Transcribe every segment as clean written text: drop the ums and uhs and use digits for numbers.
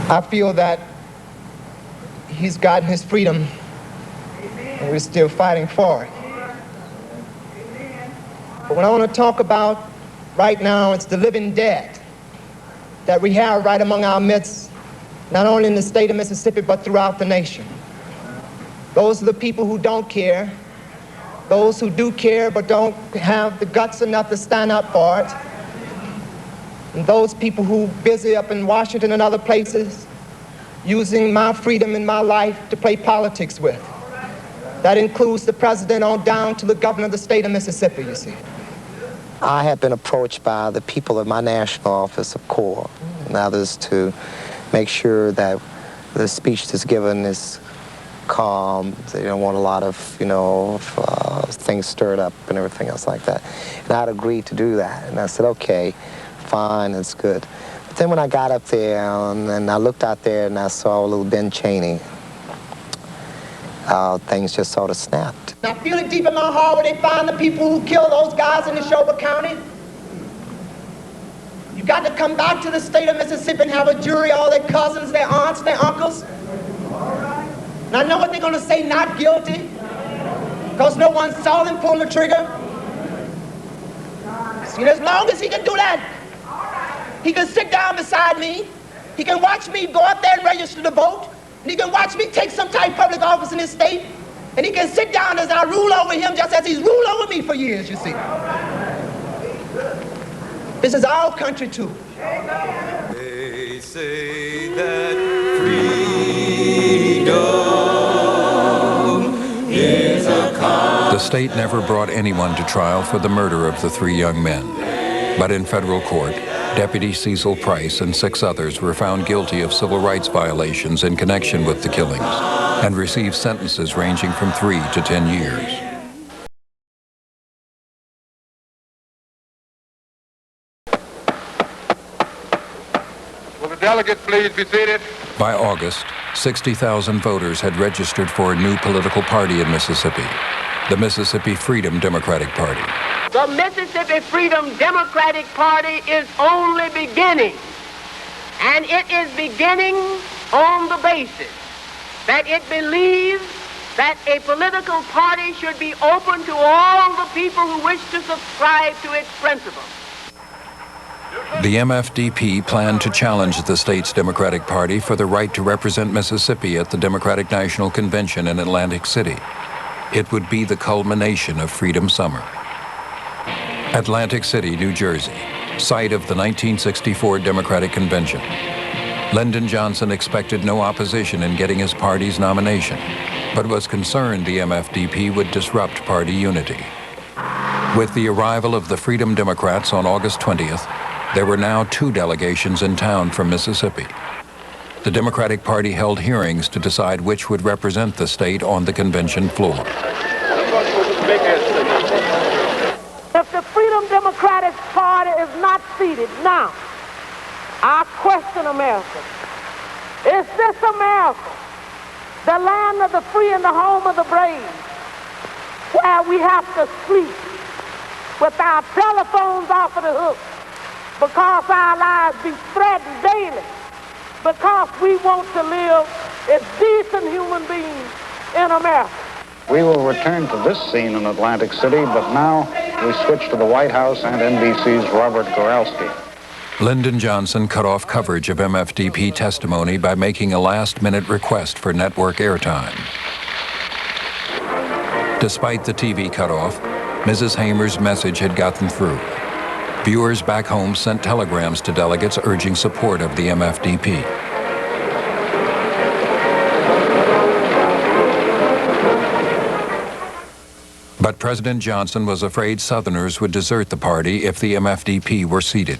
I feel that he's gotten his freedom, and we're still fighting for it. But what I want to talk about right now is the living dead that we have right among our midst, not only in the state of Mississippi, but throughout the nation. Those are the people who don't care, those who do care but don't have the guts enough to stand up for it, and those people who are busy up in Washington and other places using my freedom and my life to play politics with. That includes the president on down to the governor of the state of Mississippi, you see. I have been approached by the people of my national office of CORE and others to make sure that the speech that's given is calm. They don't want a lot of, things stirred up and everything else like that. And I'd agreed to do that. And I said, okay, fine, that's good. But then when I got up there and I looked out there and I saw little Ben Cheney, things just sort of snapped. I feel it deep in my heart when they find the people who killed those guys in Neshoba County. You got to come back to the state of Mississippi and have a jury, all their cousins, their aunts, their uncles. And I know what they're going to say, not guilty, because no one saw them pull the trigger. See, as long as he can do that, he can sit down beside me, he can watch me go out there and register to vote, and he can watch me take some type of public office in this state, and he can sit down as I rule over him just as he's ruled over me for years, you see. This is our country, too. They say that freedom is a con. The state never brought anyone to trial for the murder of the 3 young men. But in federal court, Deputy Cecil Price and 6 others were found guilty of civil rights violations in connection with the killings and received sentences ranging from 3 to 10 years. Will the delegates please be seated? By August, 60,000 voters had registered for a new political party in Mississippi, the Mississippi Freedom Democratic Party. The Mississippi Freedom Democratic Party is only beginning, and it is beginning on the basis that it believes that a political party should be open to all the people who wish to subscribe to its principles. The MFDP planned to challenge the state's Democratic Party for the right to represent Mississippi at the Democratic National Convention in Atlantic City. It would be the culmination of Freedom Summer. Atlantic City, New Jersey, site of the 1964 Democratic Convention. Lyndon Johnson expected no opposition in getting his party's nomination, but was concerned the MFDP would disrupt party unity. With the arrival of the Freedom Democrats on August 20th, there were now 2 delegations in town from Mississippi. The Democratic Party held hearings to decide which would represent the state on the convention floor. If the Freedom Democratic Party is not seated now, I question America. Is this America, the land of the free and the home of the brave, where we have to sleep with our telephones off of the hook because our lives be threatened daily, because we want to live as decent human beings in America? We will return to this scene in Atlantic City, but now we switch to the White House and NBC's Robert Goralski. Lyndon Johnson cut off coverage of MFDP testimony by making a last-minute request for network airtime. Despite the TV cutoff, Mrs. Hamer's message had gotten through. Viewers back home sent telegrams to delegates urging support of the MFDP. But President Johnson was afraid Southerners would desert the party if the MFDP were seated.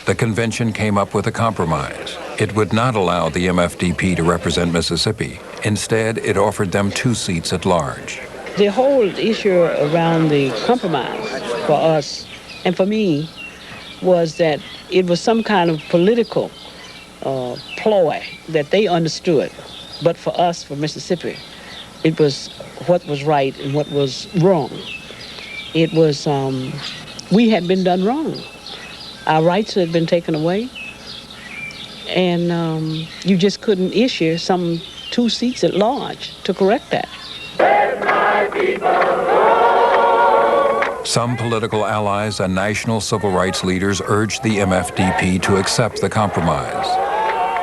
The convention came up with a compromise. It would not allow the MFDP to represent Mississippi. Instead, it offered them 2 seats at large. The whole issue around the compromise for us and for me was that it was some kind of political ploy that they understood. But for us, for Mississippi, it was what was right and what was wrong. It was, we had been done wrong. Our rights had been taken away. and you just couldn't issue some 2 seats at large to correct that. Some political allies and national civil rights leaders urged the MFDP to accept the compromise.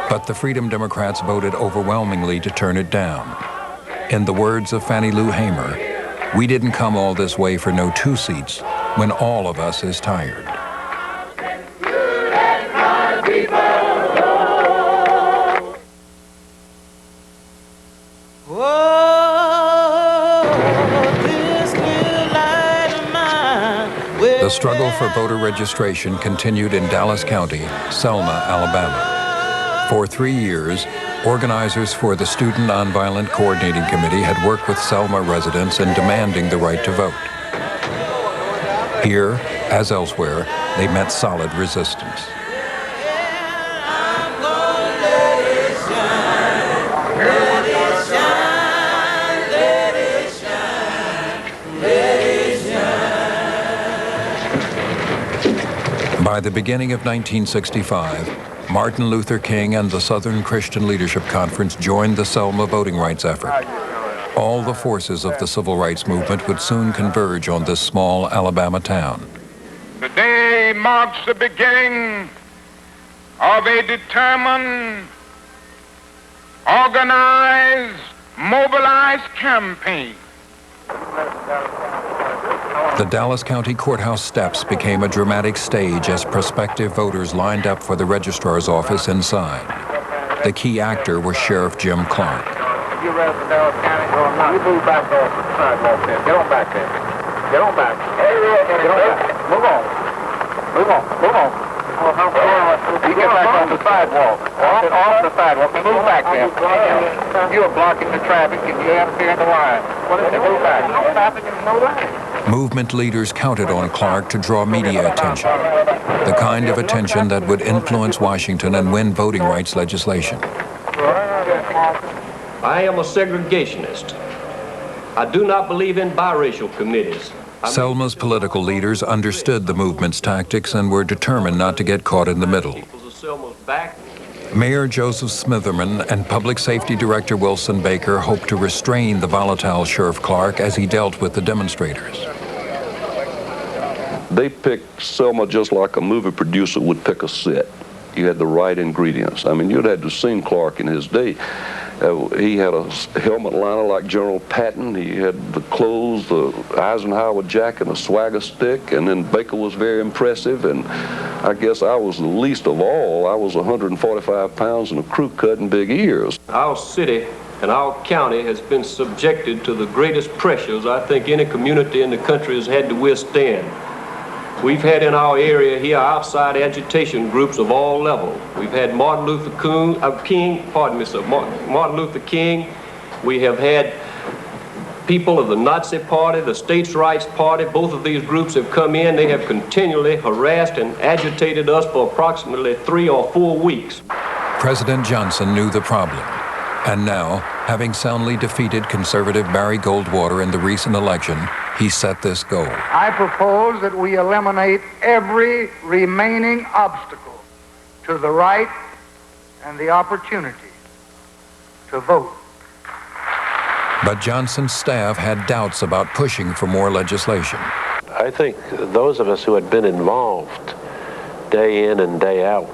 But the Freedom Democrats voted overwhelmingly to turn it down. In the words of Fannie Lou Hamer, "We didn't come all this way for no 2 seats when all of us is tired." The struggle for voter registration continued in Dallas County, Selma, Alabama. For 3 years, organizers for the Student Nonviolent Coordinating Committee had worked with Selma residents in demanding the right to vote. Here, as elsewhere, they met solid resistance. By the beginning of 1965, Martin Luther King and the Southern Christian Leadership Conference joined the Selma voting rights effort. All the forces of the civil rights movement would soon converge on this small Alabama town. Today marks the beginning of a determined, organized, mobilized campaign. The Dallas County Courthouse steps became a dramatic stage as prospective voters lined up for the registrar's office inside. The key actor was Sheriff Jim Clark. You resident of Dallas County, you move back there to the sidewalk there. Get on back there. Get on back. Get on back. Move on. Move on. Move on. You get back on the sidewalk. Off the sidewalk. Move back there. You are blocking the traffic and you interfere in the line. Move back. No traffic and no line. Movement leaders counted on Clark to draw media attention, the kind of attention that would influence Washington and win voting rights legislation. I am a segregationist. I do not believe in biracial committees. Selma's political leaders understood the movement's tactics and were determined not to get caught in the middle. Mayor Joseph Smitherman and Public Safety Director Wilson Baker hoped to restrain the volatile Sheriff Clark as he dealt with the demonstrators. They picked Selma just like a movie producer would pick a set. You had the right ingredients. I mean, you'd had to seen Clark in his day. He had a helmet liner like General Patton. He had the clothes, the Eisenhower jacket, and a swagger stick. And then Baker was very impressive. And I guess I was the least of all. I was 145 pounds and a crew cut and big ears. Our city and our county has been subjected to the greatest pressures I think any community in the country has had to withstand. We've had in our area here outside agitation groups of all levels. We've had Martin Luther King. We have had people of the Nazi Party, the States' Rights Party. Both of these groups have come in. They have continually harassed and agitated us for approximately 3 or 4 weeks. President Johnson knew the problem. And now, having soundly defeated conservative Barry Goldwater in the recent election, he set this goal. I propose that we eliminate every remaining obstacle to the right and the opportunity to vote. But Johnson's staff had doubts about pushing for more legislation. I think those of us who had been involved day in and day out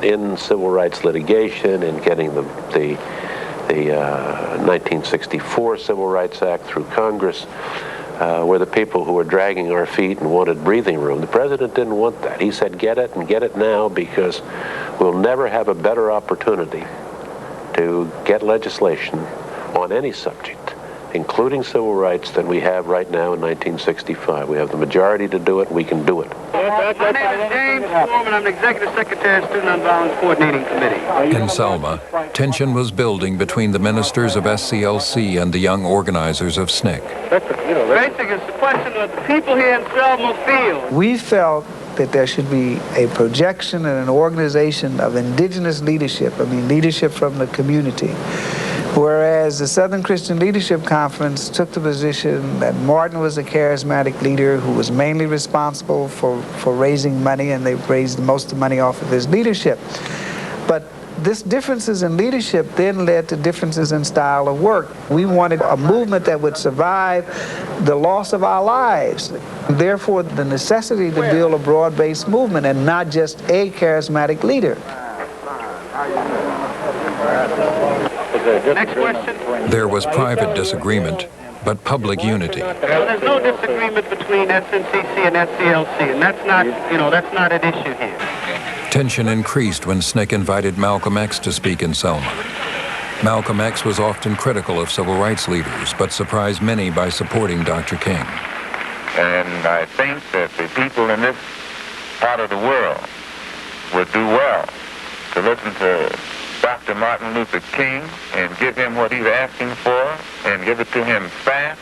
in civil rights litigation, in getting the 1964 Civil Rights Act through Congress, were the people who were dragging our feet and wanted breathing room. The president didn't want that. He said, get it and get it now, because we'll never have a better opportunity to get legislation on any subject, including civil rights, than we have right now in 1965. We have the majority to do it. We can do it. My name is James Foreman. I'm the Executive Secretary of the Student Nonviolent Coordinating Committee. In Selma, tension was building between the ministers of SCLC and the young organizers of SNCC. Basically, it's the question that the people here in Selma feel. We felt that there should be a projection and an organization of indigenous leadership, leadership from the community. Whereas the Southern Christian Leadership Conference took the position that Martin was a charismatic leader who was mainly responsible for raising money, and they raised most of the money off of his leadership. But this differences in leadership then led to differences in style of work. We wanted a movement that would survive the loss of our lives. Therefore, the necessity to build a broad-based movement and not just a charismatic leader. Next question. There was private disagreement, but public unity. There's no disagreement between SNCC and SCLC, and that's not an issue here. Tension increased when SNCC invited Malcolm X to speak in Selma. Malcolm X was often critical of civil rights leaders, but surprised many by supporting Dr. King. And I think that the people in this part of the world would do well to listen to Dr. Martin Luther King and give him what he's asking for and give it to him fast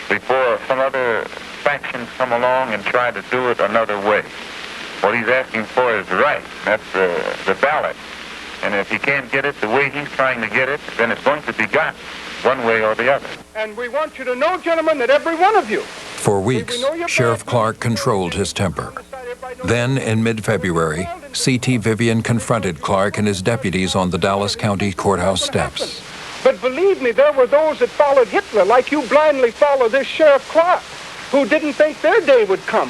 before some other factions come along and try to do it another way. What he's asking for is right. That's the ballot. And if he can't get it the way he's trying to get it, then it's going to be got one way or the other. And we want you to know, gentlemen, that every one of you. For weeks, Sheriff Clark controlled his temper. Then, in mid-February, C.T. Vivian confronted Clark and his deputies on the Dallas County Courthouse steps. But believe me, there were those that followed Hitler, like you blindly follow this Sheriff Clark, who didn't think their day would come.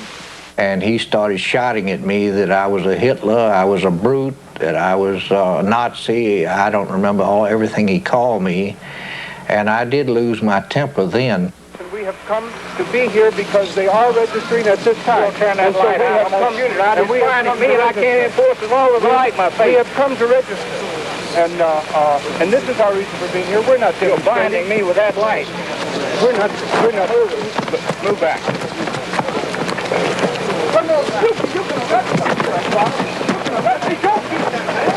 And he started shouting at me that I was a Hitler, I was a brute, that I was a Nazi. I don't remember everything he called me. And I did lose my temper then. And we have come to be here because they are registering at this time. Turn that light out. And we have come to I can't enforce the law with light my face. We have come to register. And this is our reason for being here. We're not You're blinding me with that light. We're not. Move back. Well, no, you can arrest us, you can arrest me. Don't keep that man.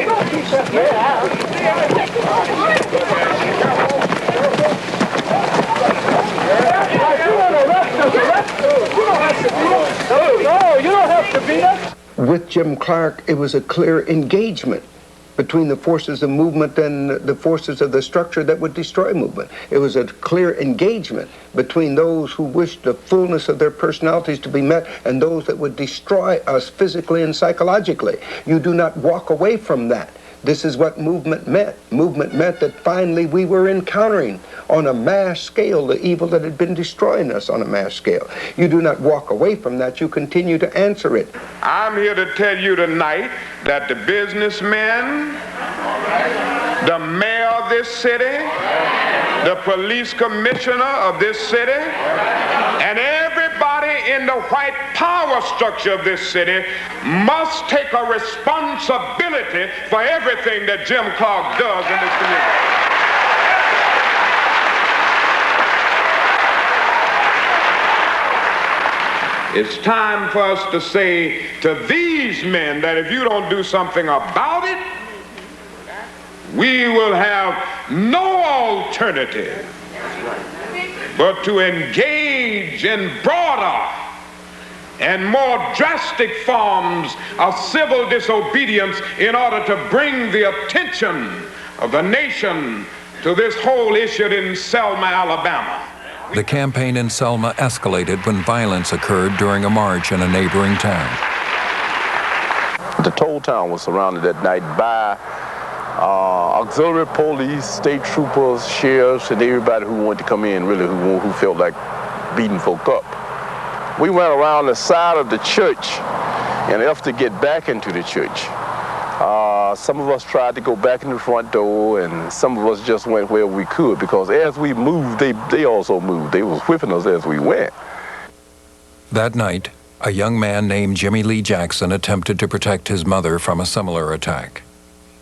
Don't keep that man. You don't have to beat us. With Jim Clark, it was a clear engagement between the forces of movement and the forces of the structure that would destroy movement. It was a clear engagement between those who wished the fullness of their personalities to be met and those that would destroy us physically and psychologically. You do not walk away from that. This is what movement meant. Movement meant that finally we were encountering on a mass scale the evil that had been destroying us on a mass scale. You do not walk away from that. You continue to answer it. I'm here to tell you tonight that the businessmen, the mayor of this city, the police commissioner of this city, and everybody in the white power structure of this city must take a responsibility for everything that Jim Clark does in this community. It's time for us to say to these men that if you don't do something about it, we will have no alternative but to engage in broader and more drastic forms of civil disobedience in order to bring the attention of the nation to this whole issue in Selma, Alabama. The campaign in Selma escalated when violence occurred during a march in a neighboring town. The whole town was surrounded that night by auxiliary police, state troopers, sheriffs, and everybody who wanted to come in, really, who felt like beating folk up. We went around the side of the church in an effort to get back into the church. Some of us tried to go back in the front door, and some of us just went where we could, because as we moved, they also moved. They was whipping us as we went. That night, a young man named Jimmy Lee Jackson attempted to protect his mother from a similar attack.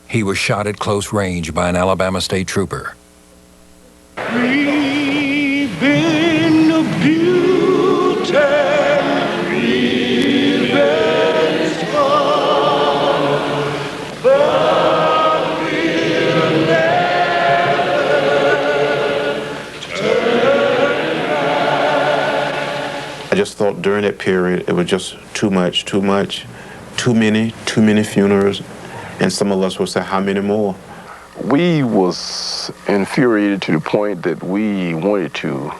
He was shot at close range by an Alabama state trooper. We've been abused and revenged for, but we'll never turn back. I just thought during that period it was just too much, too many funerals. And some of us would say, how many more? We was infuriated to the point that we wanted to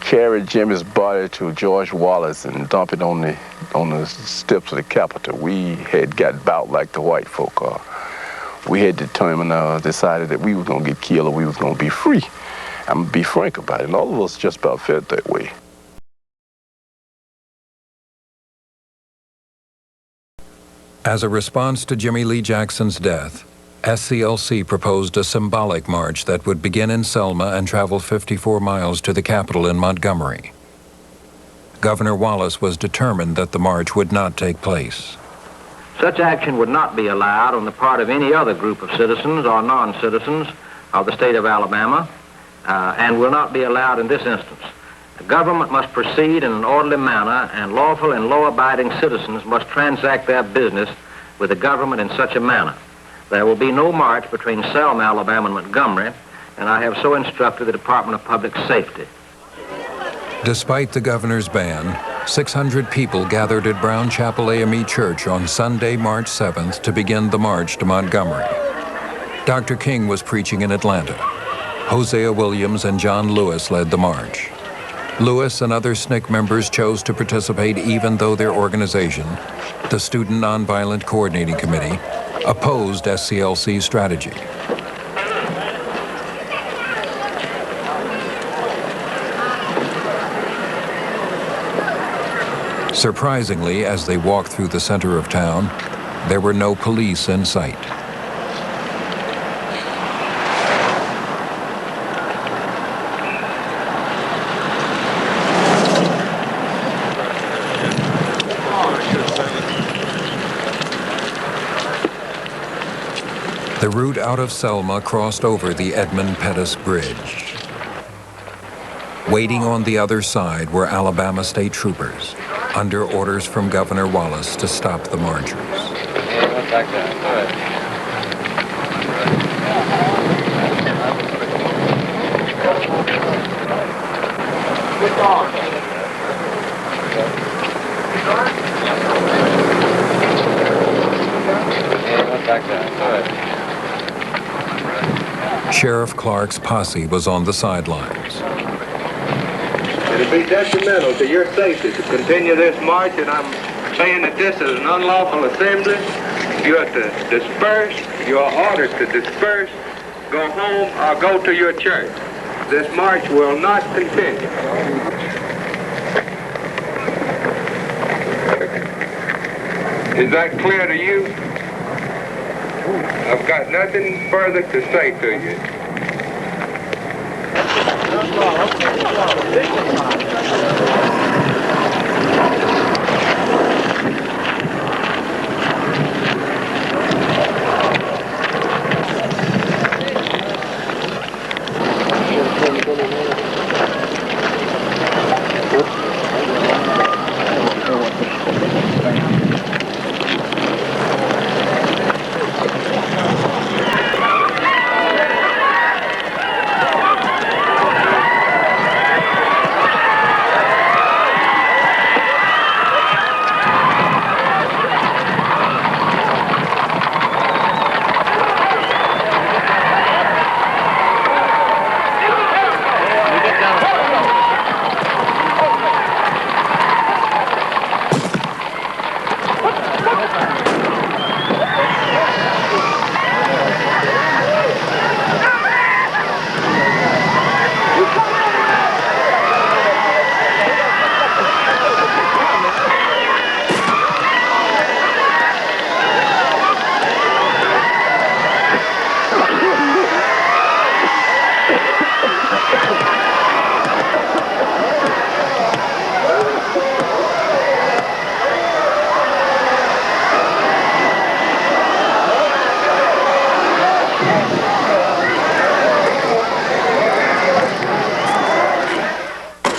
carry Jimmy's body to George Wallace and dump it on the steps of the Capitol. We had got about like the white folk are. We had decided that we were going to get killed or we was going to be free. I'm going to be frank about it. And all of us just about felt that way. As a response to Jimmy Lee Jackson's death, SCLC proposed a symbolic march that would begin in Selma and travel 54 miles to the Capitol in Montgomery. Governor Wallace was determined that the march would not take place. Such action would not be allowed on the part of any other group of citizens or non-citizens of the state of Alabama, and will not be allowed in this instance. The government must proceed in an orderly manner, and lawful and law-abiding citizens must transact their business with the government in such a manner. There will be no march between Selma, Alabama, and Montgomery, and I have so instructed the Department of Public Safety. Despite the governor's ban, 600 people gathered at Brown Chapel AME Church on Sunday, March 7th to begin the march to Montgomery. Dr. King was preaching in Atlanta. Hosea Williams and John Lewis led the march. Lewis and other SNCC members chose to participate even though their organization, the Student Nonviolent Coordinating Committee, opposed SCLC's strategy. Surprisingly, as they walked through the center of town, there were no police in sight. The route out of Selma crossed over the Edmund Pettus Bridge. Waiting on the other side were Alabama state troopers, under orders from Governor Wallace to stop the marchers. Sheriff Clark's posse was on the sidelines. It'll be detrimental to your safety to continue this march, and I'm saying that this is an unlawful assembly. You are to disperse. You are ordered to disperse, go home, or go to your church. This march will not continue. Is that clear to you? I've got nothing further to say to you.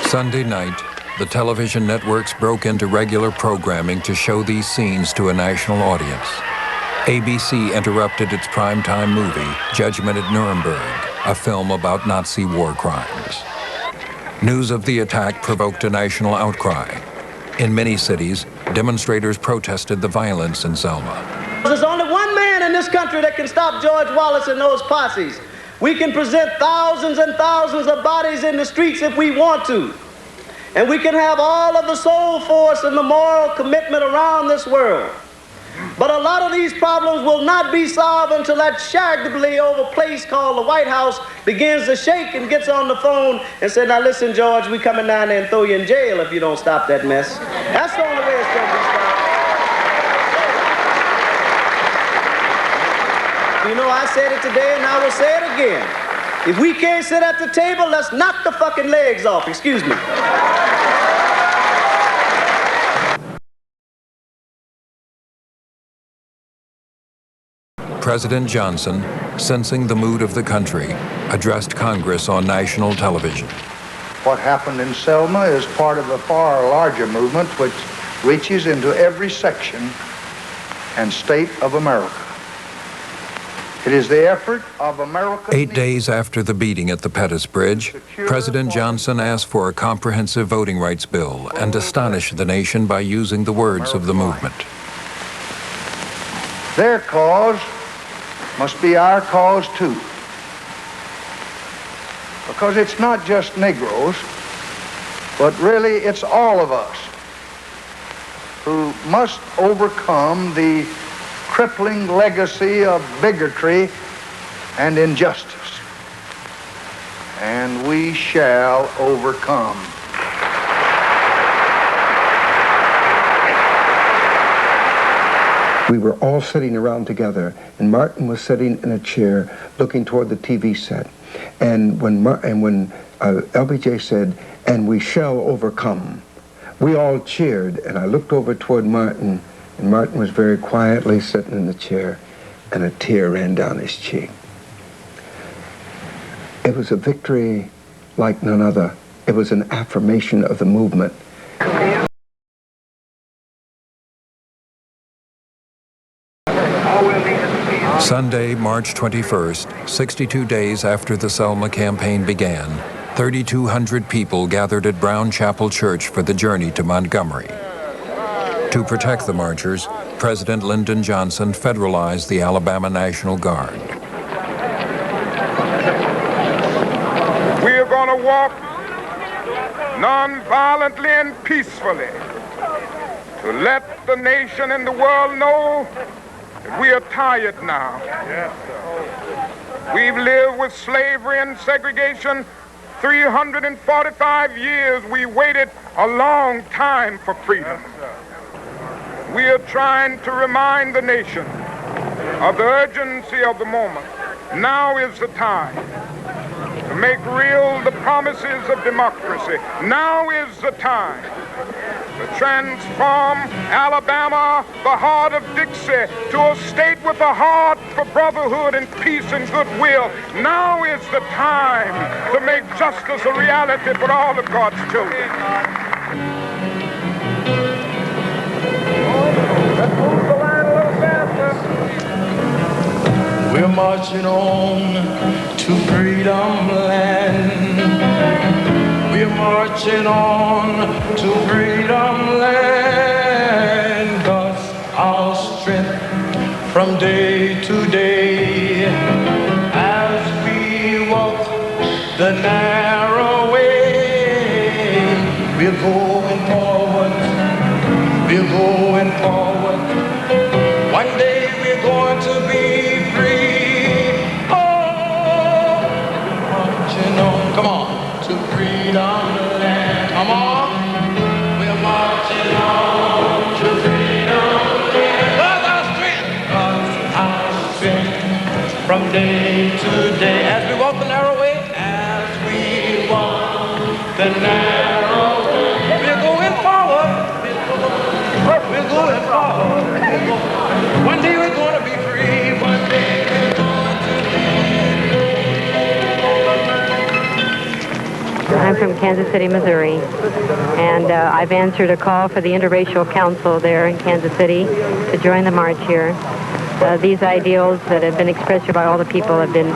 Sunday night, the television networks broke into regular programming to show these scenes to a national audience. ABC interrupted its primetime movie, Judgment at Nuremberg, a film about Nazi war crimes. News of the attack provoked a national outcry. In many cities, demonstrators protested the violence in Selma. There's only one man in this country that can stop George Wallace and those posses. We can present thousands and thousands of bodies in the streets if we want to. And we can have all of the soul force and the moral commitment around this world. But a lot of these problems will not be solved until that shaggably over place called the White House begins to shake and gets on the phone and says, now listen, George, we coming down there and throw you in jail if you don't stop that mess. That's the only way it's going to be stopped. You know, I said it today and I will say it again. If we can't sit at the table, let's knock the fucking legs off. Excuse me. President Johnson, sensing the mood of the country, addressed Congress on national television. What happened in Selma is part of a far larger movement which reaches into every section and state of America. It is the effort of America. 8 days after the beating at the Pettus Bridge, President Johnson asked for a comprehensive voting rights bill and astonished the nation by using the words of the movement. Their cause must be our cause too. Because it's not just Negroes, but really it's all of us who must overcome the crippling legacy of bigotry and injustice. And we shall overcome. We were all sitting around together, and Martin was sitting in a chair looking toward the TV set. And when LBJ said, "And we shall overcome," we all cheered, and I looked over toward Martin, and Martin was very quietly sitting in the chair, and a tear ran down his cheek. It was a victory like none other. It was an affirmation of the movement. Sunday, March 21st, 62 days after the Selma campaign began, 3,200 people gathered at Brown Chapel Church for the journey to Montgomery. To protect the marchers, President Lyndon Johnson federalized the Alabama National Guard. We are going to walk non-violently and peacefully to let the nation and the world know that we are tired now. Yes, sir. We've lived with slavery and segregation 345 years. We waited a long time for freedom. Yes, we are trying to remind the nation of the urgency of the moment. Now is the time to make real the promises of democracy. Now is the time to transform Alabama, the heart of Dixie, to a state with a heart for brotherhood and peace and goodwill. Now is the time to make justice a reality for all of God's children. Let's move the line a little faster. We're marching on to freedom land. We're marching on to freedom land. 'Cause our strength from day to day as we walk the narrow way. We're going forward. We're going forward. One day we're going to be free. Oh, marching on. Come on. To freedom land. Come on. We're marching on to freedom land. 'Cause our strength from day to day. As we walk the narrow way, as we walk the narrow way, we're going forward. We're going forward. One day we're going to be free. One day we're going to be I'm from Kansas City, Missouri, and I've answered a call for the Interracial Council there in Kansas City to join the march here. These ideals that have been expressed here by all the people have been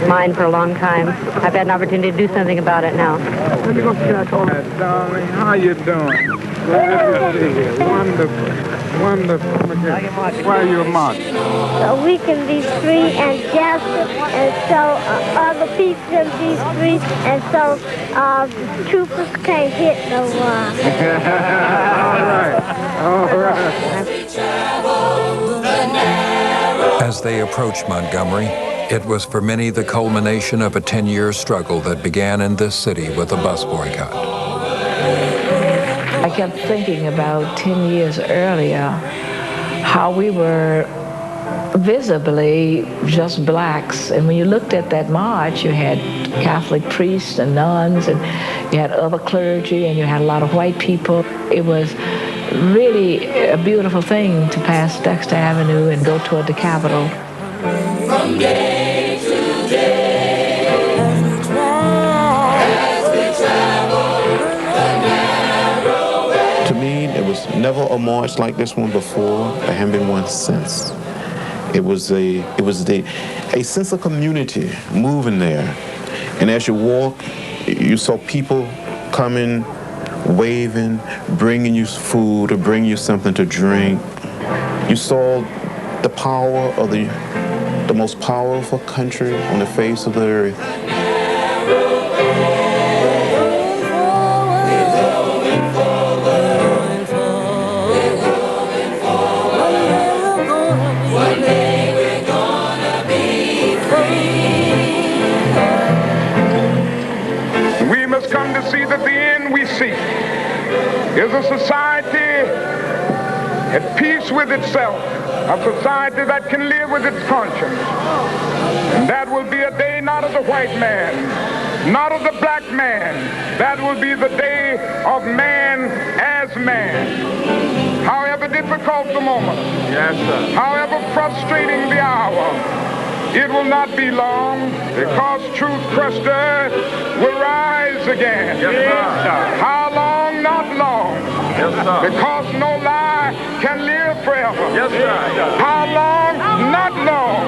mine for a long time. I've had an opportunity to do something about it now. Let me go see that. Darling, how you doing? Wonderful. Why are you a martyr? So we can be free and just, and so other people can be free, and so troopers can't hit no one. All right. As they approached Montgomery, it was for many the culmination of a 10-year struggle that began in this city with a bus boycott. I kept thinking about 10 years earlier how we were visibly just blacks. And when you looked at that march, you had Catholic priests and nuns, and you had other clergy, and you had a lot of white people. It was really a beautiful thing to pass Dexter Avenue and go toward the Capitol. From day to day, as we travel the narrow way. To me, there was never a march like this one before. There hadn't been one since. It was a sense of community moving there. And as you walk, you saw people coming, waving, bringing you food or bringing you something to drink. You saw the power of the most powerful country on the face of the earth. We must come to see that the end we seek is a society at peace with itself, a society that can live with its conscience. And that will be a day not of the white man, not of the black man. That will be the day of man as man. However difficult the moment, yes, sir. However frustrating the hour, it will not be long, because truth crushed earth will rise again. Yes, sir. How long? Not long. Yes, sir. Because no lie can live forever. Yes, sir. How long? Not long.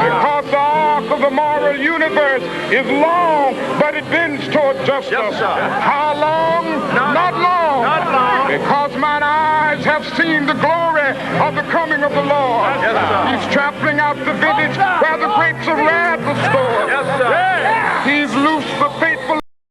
Because the arc of the moral universe is long, but it bends toward justice. Yes, sir. How long? Not long. Not long. Because mine eyes have seen the glory of the coming of the Lord. Yes, sir. He's trampling out the vintage